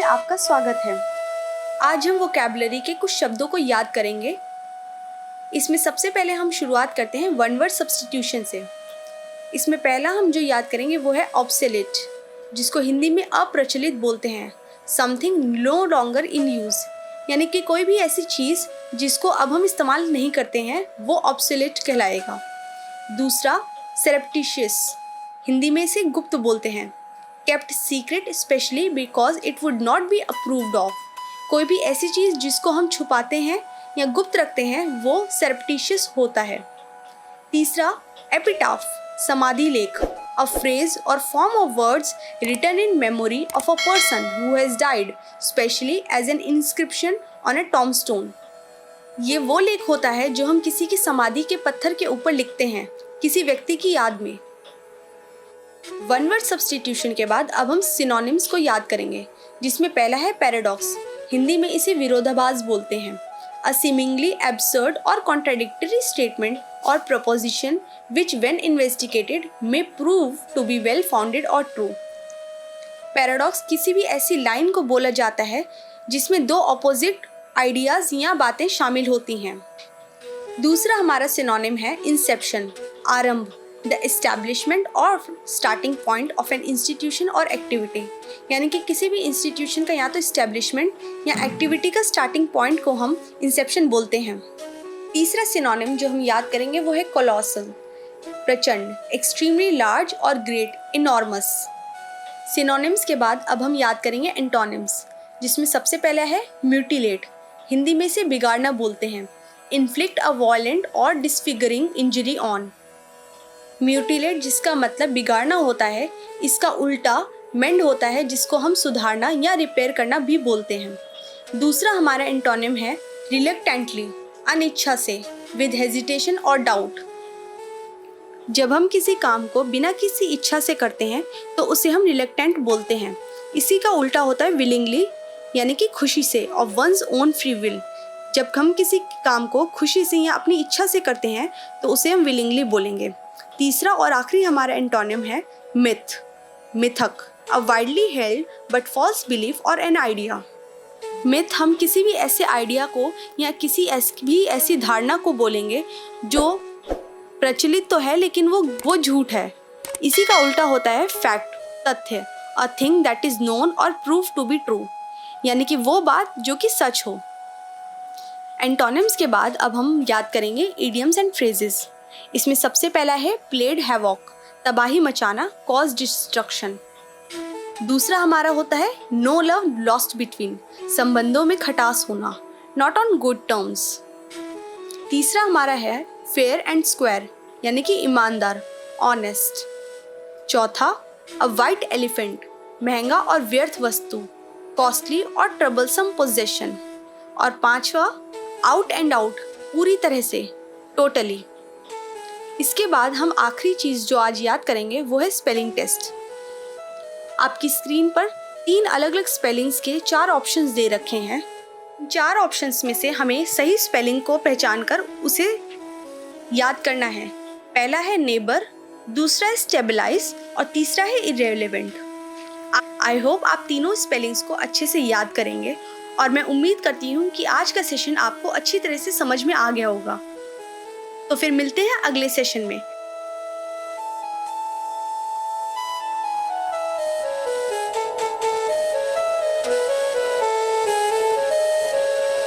में आपका स्वागत है। आज हम वोकैबुलरी के कुछ शब्दों को याद करेंगे। इसमें सबसे पहले हम शुरुआत करते हैं वन वर्ड सब्स्टिट्यूशन से। इसमें पहला हम जो याद करेंगे वो है ऑब्सोलेट, जिसको हिंदी में अप्रचलित बोलते हैं। Something no longer in use, यानी कि कोई भी ऐसी चीज़ जिसको अब हम इस्तेमाल नहीं करते हैं वो ऑब्सोलेट कहलाएगा। दूसरा सरप्टिशियस, हिंदी में इसे गुप्त बोलते हैं। Kept secret specially because it would not be approved of, कोई भी ऐसी चीज़ जिसको हम छुपाते हैं या गुप्त रखते हैं वो सरप्टिशियस होता है। तीसरा एपिटाफ, समाधि लेख, a phrase or form of words written in memory of a person who has died, especially as an inscription on a tombstone. ये वो लेख होता है जो हम किसी की समाधि के पत्थर के ऊपर लिखते हैं किसी व्यक्ति की याद में। वन वर्ड सब्स्टिट्यूशन के बाद अब हम सिनोनिम्स को याद करेंगे, जिसमें पहला है पैराडॉक्स, हिंदी में इसे विरोधाभास बोलते हैं। अ सीमिंगली एब्सर्ड और कॉन्ट्राडिक्टरी स्टेटमेंट और proposition which when investigated may prove to be well founded और ट्रू। पैराडॉक्स किसी भी ऐसी लाइन को बोला जाता है जिसमें दो अपोजिट आइडियाज या बातें शामिल होती हैं। दूसरा हमारा सिनोनिम है इंसेप्शन, आरंभ, द एस्टैब्लिशमेंट और starting point of an institution और एक्टिविटी, यानी कि किसी भी इंस्टीट्यूशन का या तो एस्टैब्लिशमेंट या एक्टिविटी का स्टार्टिंग पॉइंट को हम इंसेप्शन बोलते हैं। तीसरा सिनोनिम जो हम याद करेंगे वो है कोलोसल, प्रचंड, एक्सट्रीमली लार्ज और ग्रेट, इनॉर्मस। सिनोनिम्स के बाद अब हम याद करेंगे एंटोनिम्स, जिसमें सबसे पहला है म्यूटिलेट, हिंदी में इसे बिगाड़ना बोलते हैं। इन्फ्लिक्ट अ वायलेंट और डिसफिगरिंग इंजरी ऑन। म्यूटिलेट जिसका मतलब बिगाड़ना होता है, इसका उल्टा मेंड होता है, जिसको हम सुधारना या रिपेयर करना भी बोलते हैं। दूसरा हमारा एंटोनिम है रिलक्टेंटली, अनिच्छा से, विद हेजिटेशन और डाउट। जब हम किसी काम को बिना किसी इच्छा से करते हैं तो उसे हम रिलक्टेंट बोलते हैं। इसी का उल्टा होता है विलिंगली, यानी कि खुशी से, of one's own free will. जब हम किसी काम को खुशी से या अपनी इच्छा से करते हैं तो उसे हम विलिंगली बोलेंगे। तीसरा और आखिरी हमारा एंटोनिम है मिथ, मिथक, a widely held but false belief और एन आइडिया। मिथ हम किसी भी ऐसे आइडिया को या किसी भी ऐसी धारणा को बोलेंगे जो प्रचलित तो है लेकिन वो झूठ है। इसी का उल्टा होता है फैक्ट, तथ्य, a thing that is known और प्रूव टू बी ट्रू, यानी कि वो बात जो कि सच हो। एंटोनिम्स के बाद अब हम याद करेंगे इडियम्स एंड फ्रेजेस। इसमें सबसे पहला है प्लेड हैवॉक, तबाही मचाना, कॉज डिस्ट्रक्शन। दूसरा हमारा होता है नो लव लॉस्ट बिटवीन, संबंधों में खटास होना, नॉट ऑन गुड टर्म्स। तीसरा हमारा है फेयर एंड स्क्वायर, यानी कि ईमानदार, ऑनेस्ट। चौथा अ वाइट एलिफेंट, महंगा और व्यर्थ वस्तु, कॉस्टली और ट्रबलसम पोजेशन। और पांचवा आउट एंड आउट, पूरी तरह से, टोटली। इसके बाद हम आखिरी चीज़ जो आज याद करेंगे वो है स्पेलिंग टेस्ट। आपकी स्क्रीन पर 3 अलग अलग स्पेलिंग्स के 4 ऑप्शंस दे रखे हैं। 4 ऑप्शंस में से हमें सही स्पेलिंग को पहचान कर उसे याद करना है। पहला है नेबर, दूसरा है स्टेबलाइज और तीसरा है इररिलेवेंट। आई होप आप तीनों स्पेलिंग्स को अच्छे से याद करेंगे और मैं उम्मीद करती हूँ कि आज का सेशन आपको अच्छी तरह से समझ में आ गया होगा। तो फिर मिलते हैं अगले सेशन में।